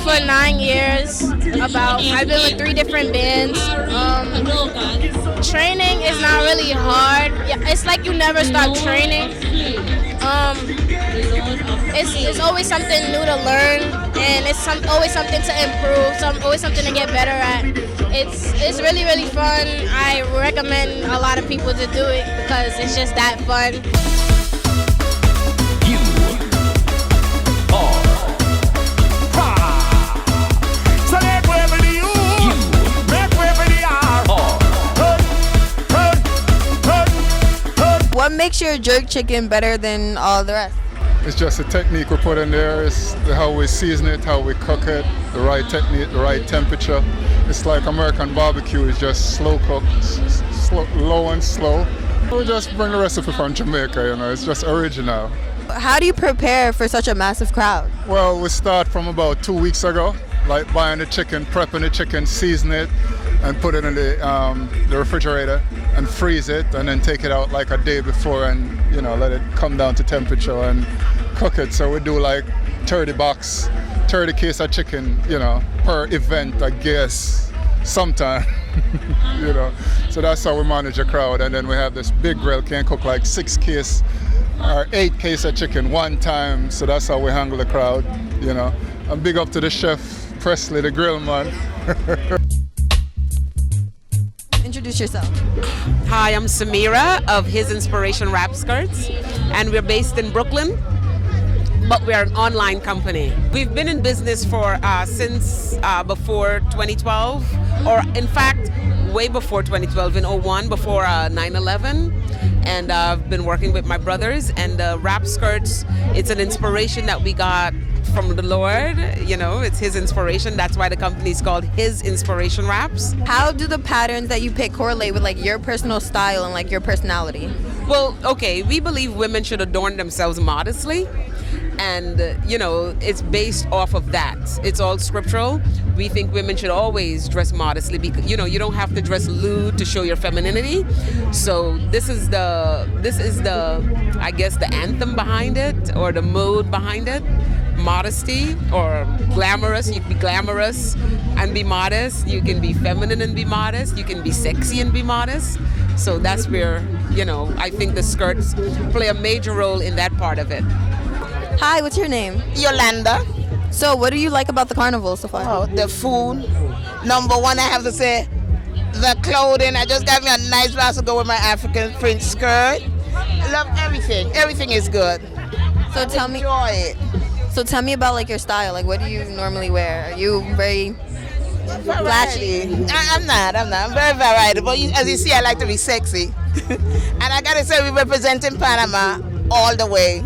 for 9 years. I've been with 3 different bands. Training is not really hard. It's like you never stop training. It's always something new to learn, and it's always something to improve. Always something to get better at. It's really, really fun. I recommend a lot of people to do it because it's just that fun. What makes your jerk chicken better than all the rest? It's just the technique we put in there. It's how we season it, how we cook it, the right technique, the right temperature. It's like American barbecue. It's just slow cooked, low and slow. We just bring the recipe from Jamaica, you know. It's just original. How do you prepare for such a massive crowd? Well, we start from about 2 weeks ago, like buying the chicken, prepping the chicken, season it, and put it in the refrigerator and freeze it, and then take it out like a day before and, you know, let it come down to temperature and cook it. So we do like 30 case of chicken, you know, per event, I guess, sometime, you know. So that's how we manage a crowd. And then we have this big grill, can cook like 6 case or 8 case of chicken one time. So that's how we handle the crowd, you know. And big up to the chef, Presley, the grill man. Introduce yourself. Hi, I'm Samira of His Inspiration Wrap Skirts, and we're based in Brooklyn, but we're an online company. We've been in business for since before 2012, or in fact, way before 2012, in 01, before 9/11. And I've been working with my brothers, and wrap skirts, it's an inspiration that we got from the Lord, you know, it's His inspiration. That's why the company is called His Inspiration Wraps. How do the patterns that you pick correlate with like your personal style and like your personality? Well, okay, we believe women should adorn themselves modestly. And, you know, it's based off of that. It's all scriptural. We think women should always dress modestly because, you know, you don't have to dress lewd to show your femininity. So this is the, I guess, the anthem behind it, or the mode behind it. Modesty, or glamorous. You can be glamorous and be modest. You can be feminine and be modest. You can be sexy and be modest. So that's where, you know, I think the skirts play a major role in that part of it. Hi, what's your name? Yolanda. So what do you like about the carnival so far? Oh, the food. Number one, I have to say, the clothing. I just got me a nice blouse to go with my African print skirt. I love everything. Everything is good. So tell me. Enjoy it. So tell me about like your style. Like, what do you normally wear? Are you very flashy? I'm not. I'm very variety. But as you see, I like to be sexy. And I gotta say, we're representing Panama all the way.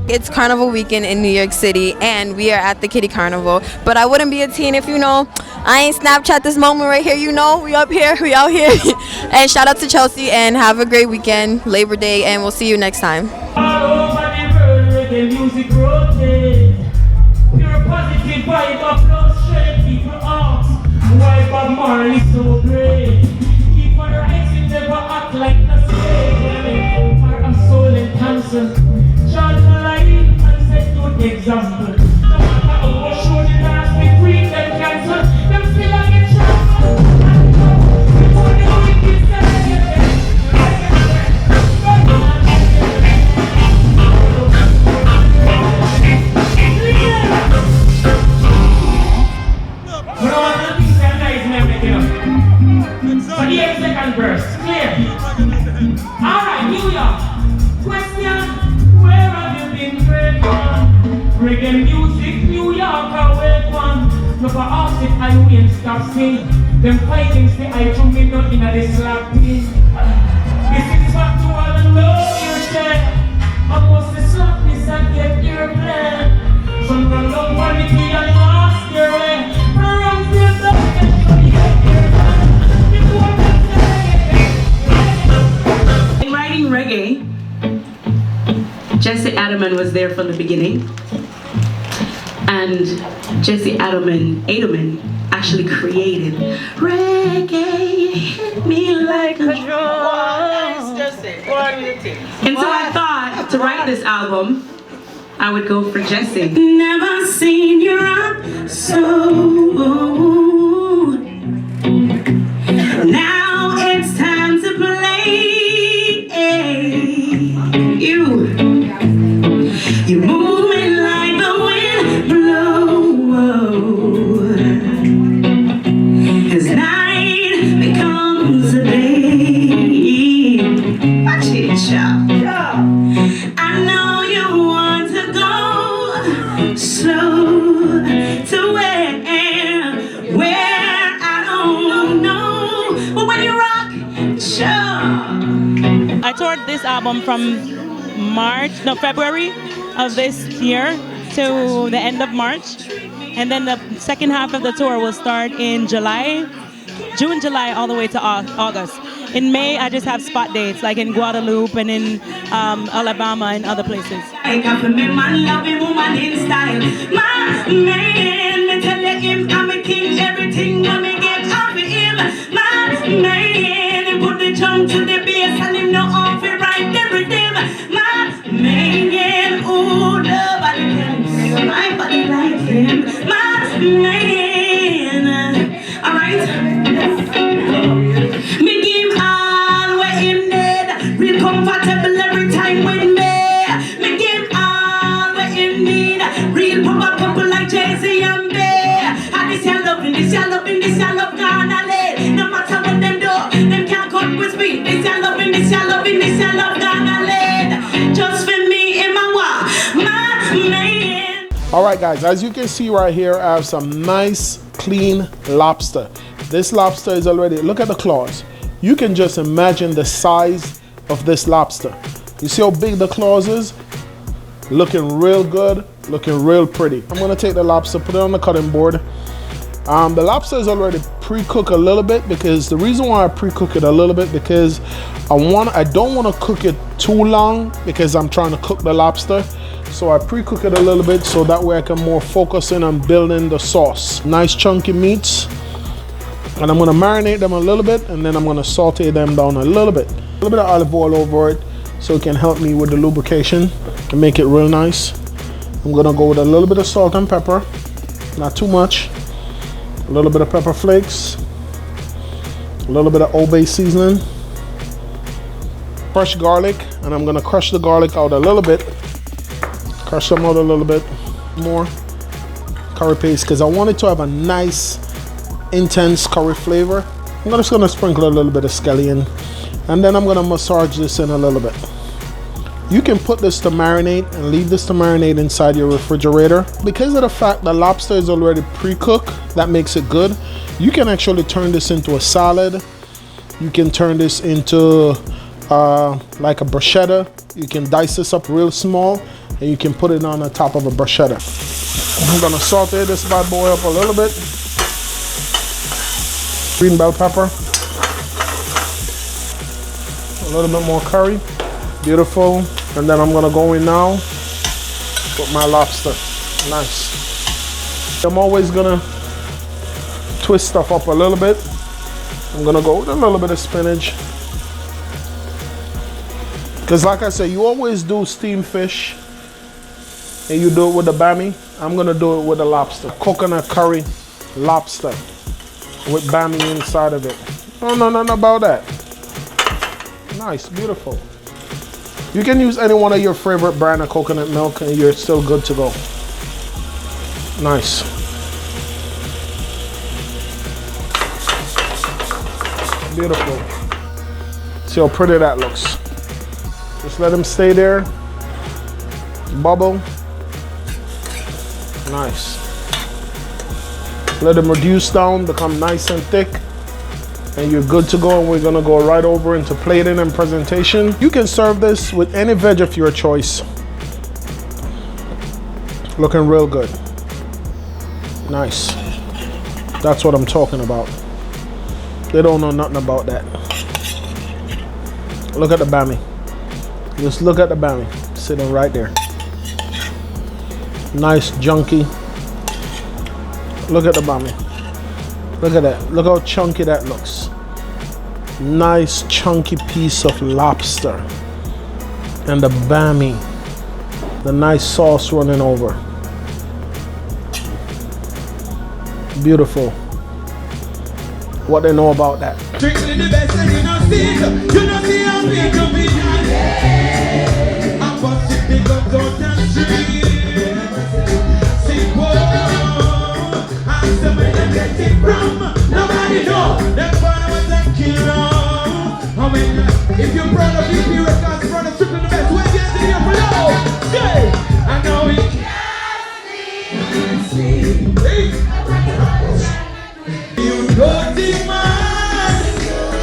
It's Carnival weekend in New York City, and we are at the Kitty Carnival. But I wouldn't be a teen if, you know, I ain't Snapchat this moment right here. You know, we up here, we out here. And shout out to Chelsea, and have a great weekend, Labor Day, and we'll see you next time. Music rotate. Pure positive vibe of love, strength, people arms. Why Bob Marley so great? Keep on rising, never act like a slave. Heart and soul and cancer. Chant for life and set good example. No matter how much show the dance, we free them cancer. Them still a get shot. Before the wicked say, for the second verse, clear. Alright, New York. Question, where have you been, great one? Reggae music, New York, a wait one. No for us if I win, stop sing. Them fighting say I to me not in a this slapping. This is factual and love your share. I must the slackness and get your plan. Some run down quality and lost your way. Around the back and show you your In writing reggae, Jesse Adelman was there from the beginning, and Jesse Adelman actually created reggae hit me like a drum. And so I thought to write this album, I would go for Jesse. Never seen you rock so toured this album from February of this year to the end of March. And then the second half of the tour will start in June, July, all the way to August. In May, I just have spot dates, like in Guadalupe and in Alabama and other places. I got me man, loving woman in style. My man, me tell him I'm a king, everything when me get off of him. My man, he put the jump to the bass and him no off it right the rhythm. My man, ooh, nobody can sing my body like him. My man, alright. Me give him all what him need, real comfortable every time with me. Me give him all what him need, real pop like Jay-Z and Bay. And this ya loving, this ya loving, this ya love gonna lay. No matter what them do, them can't cut with speed. This ya loving, this ya loving, this ya love gonna lay. Just for me in my walk, my man. All right, guys, as you can see right here, I have some nice, clean lobster. This lobster is already, look at the claws. You can just imagine the size of this lobster. You see how big the claws is? Looking real good, looking real pretty. I'm gonna take the lobster, put it on the cutting board. The lobster is already pre-cooked a little bit, because the reason why I pre-cook it a little bit, because I don't want to cook it too long, because I'm trying to cook the lobster. So I pre-cook it a little bit so that way I can more focus in on building the sauce. Nice chunky meats. And I'm gonna marinate them a little bit, and then I'm gonna saute them down a little bit. A little bit of olive oil over it so it can help me with the lubrication and make it real nice. I'm gonna go with a little bit of salt and pepper, not too much. A little bit of pepper flakes, a little bit of Old Bay seasoning, fresh garlic, and I'm gonna crush the garlic out a little bit. Crush them out a little bit more. Curry paste, because I want it to have a nice, intense curry flavor. I'm just gonna sprinkle a little bit of scallion, and then I'm gonna massage this in a little bit. You can put this to marinate and leave this to marinate inside your refrigerator. Because of the fact the lobster is already pre-cooked, that makes it good. You can actually turn this into a salad. You can turn this into like a bruschetta. You can dice this up real small and you can put it on the top of a bruschetta. I'm gonna saute this bad boy up a little bit. Green bell pepper. A little bit more curry. Beautiful. And then I'm gonna go in now with my lobster. Nice. I'm always gonna twist stuff up a little bit. I'm gonna go with a little bit of spinach. Because like I said, you always do steamed fish and you do it with the Bammy. I'm gonna do it with the lobster. Coconut curry lobster with Bammy inside of it. Oh, no, nothing about that. Nice, beautiful. You can use any one of your favorite brand of coconut milk and you're still good to go. Nice. Beautiful. See how pretty that looks. Just let them stay there. Bubble. Nice. Let them reduce down, become nice and thick. And you're good to go, and we're gonna go right over into plating and presentation. You can serve this with any veg of your choice. Looking real good. Nice. That's what I'm talking about. They don't know nothing about that. Look at the Bammy. Just look at the Bammy sitting right there. Nice junky. Look at the Bammy. Look at that. Look how chunky that looks. Nice chunky piece of lobster. And the Bammy. The nice sauce running over. Beautiful. What they know about that. Strictly the best and you don't see it. You don't see how big of it is. I'm busting big up down the street. See, whoa. I'm somewhere to get it from. Nobody know. That's why I was a killer. I mean, if you're proud of EP Records, proud of strictly the best, we're getting here for love. Say, I know we can't see. Hey. You got it, man.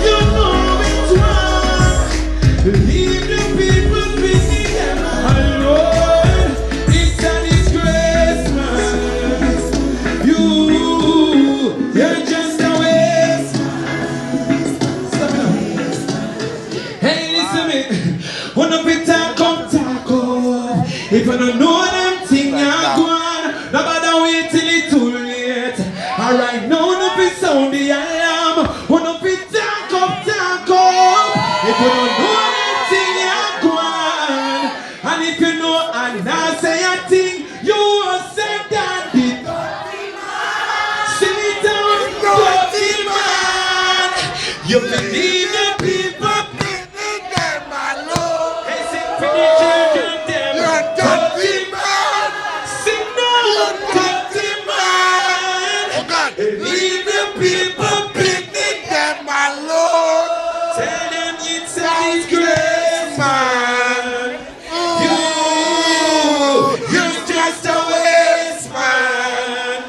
You know it's wrong. Believe Alright, now no fit sound the alarm. Who no fit talk up, talk up. If you don't know anything, you're gone. And if you know and not say a thing, you will say that it. Sing it down, dirty man. You believe the people, believe them, my Lord. Hey, sing for the children, them. You're dirty man. Sing now, dirty man. Oh God. Believe the people, believe them, my Lord. Tell them it's a disgrace, man. You're just a waste man.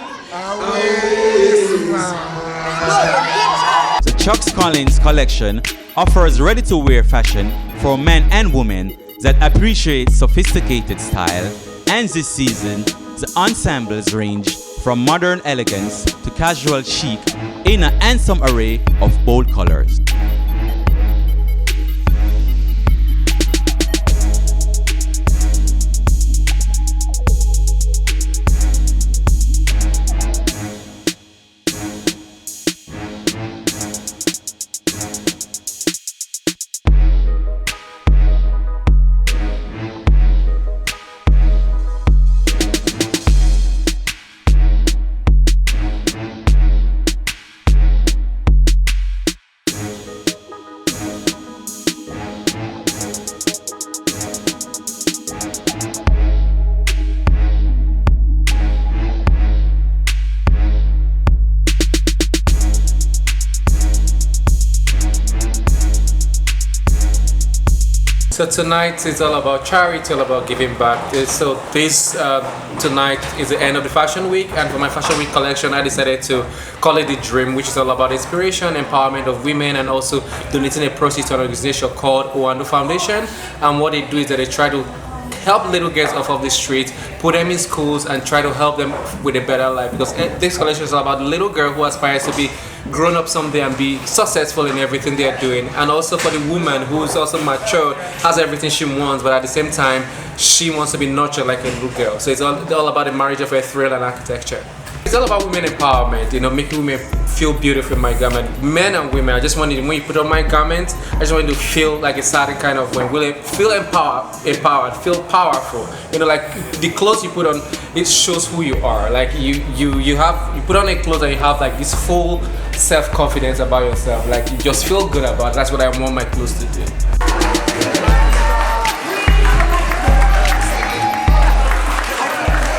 The Chuks Collins collection offers ready-to-wear fashion for men and women that appreciate sophisticated style, and this season, the ensembles range from modern elegance to casual chic in a handsome array of bold colors. So tonight is all about charity, all about giving back. So this tonight is the end of the fashion week, and for my fashion week collection I decided to call it The Dream, which is all about inspiration, empowerment of women, and also donating a proceeds to an organization called Oando Foundation. And what they do is that they try to help little girls off of the street, put them in schools, and try to help them with a better life, because this collection is all about the little girl who aspires to be grown up someday and be successful in everything they're doing, and also for the woman who's also mature, has everything she wants, but at the same time she wants to be nurtured like a little girl. So it's all about the marriage of a thrill and architecture. It's all about women empowerment, you know, making women feel beautiful in my garment. Men and women, I just wanted, when you put on my garment, I just wanted to feel like a certain kind of way, really feel empowered, feel powerful. You know, like the clothes you put on, it shows who you are. Like you put on a clothes and you have like this full self-confidence about yourself. Like you just feel good about it. That's what I want my clothes to do.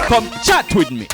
Come chat with me.